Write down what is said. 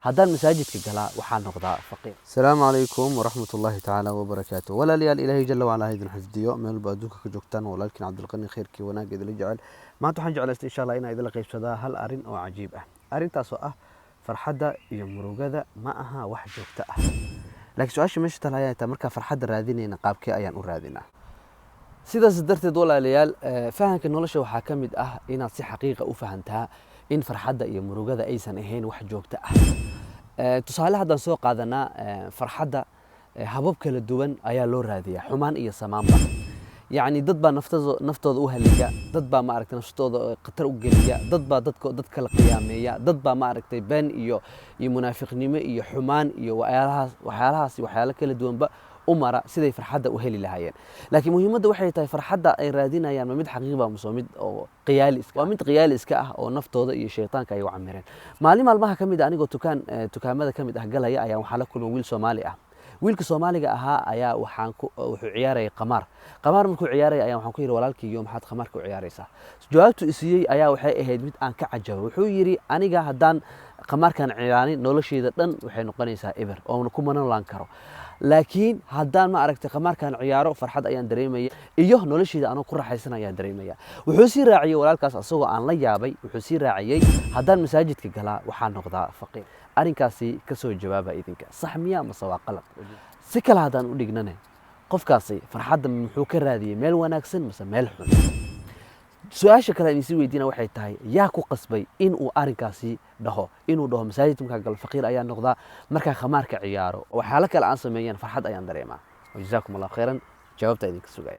haddaan masaajidka galaa waxaan noqdaa faqiir. السلام عليكم ورحمة الله تعالى وبركاته. ولا ليال إلهي جل وعلا هيدن حفديو من البادوك كجوكتان ولكن عبد القني خيركي وناقد اللي جعل ما تحن جعل إن شاء الله إن إذا لقيت شذا هل أرين أو عجيب أرين تاسوء فرحدة يمرو جذا معها واحد جوكتة لكن سؤال مش تلاقي تمرك فرحدة راديني نقاب كي أيان ورادينا سيدا صدرت دولا ليال فهم كنولش وحاكمد إن تصير حقيقة وفهمتها إن فرحدة يمرو جذا أي سنة هين واحد جوكتة tusaale haddaan soo qaadanaa farxadda habab kala duwan ayaa loo raadiyaa xumaan iyo samaanba yacni dad baa naftooda u haliga dad baa ma aragtay naftooda khatar u geliya dad baa dad kala qiyaameeya dad baa ma aragtay been iyo munaafiqnimo iyo xumaan iyo waxyaalaha kala duwanba umara siday farxadda u heli lahaayeen laakiin muhiimadda waxay tahay farxadda ay raadinayaan ma mid xaqiiqo ah mid oo qiyaali iska ah oo naftooda iyo shaytaanka ay u camireen maalmaha kamid anigoo dukaamada kamid ah galaya ayaa waxa la kulmay wiil Soomaali ah wiilka Soomaaliga ahaa ayaa wuxuu ciyaarayay qamaar markuu ciyaarayay ayaa waxaan ku yiri walaalkiiyo maxaad qamaarka u ciyaaraysaa jawaabtu isiyay ayaa waxay ahayd mid aan ka cajabo wuxuu yiri aniga haddaan qamaarkan ciyaarani noloshayda dhan waxay noqonaysaa eber oo kuma noolaan karo laakiin haddaan ma aragtay qamaarkan ciyaaro farxad ayaan dareemaya iyo noloshayda anoo ku raaxaysan ayaan dareemaya wuxuu sii raaciyay walaalkaas asagoo aan la yaabay wuxuu sii raaciyay haddaan masaajidka galaa waxaan noqdaa faqiir arrinkaasi ka soo jawaaba idinka sax miyaa ma waa qalad si kale haddaan u dhignane qofkaasi farxadda muxuu ka raadiyay meel wanaagsan mise meel xun su'aasha kale aan weydiina waxay tahay yaa ku qasbay in uu arrinkaasi dhaho masaajidka markaa gal faqiir ayaa noqdaa markaa khamaarka ciyaaro waxyaalo kale aan sameeyeen farxad ayaan dareemaa wajazaakum allah khayran jawaabta idinka sugaya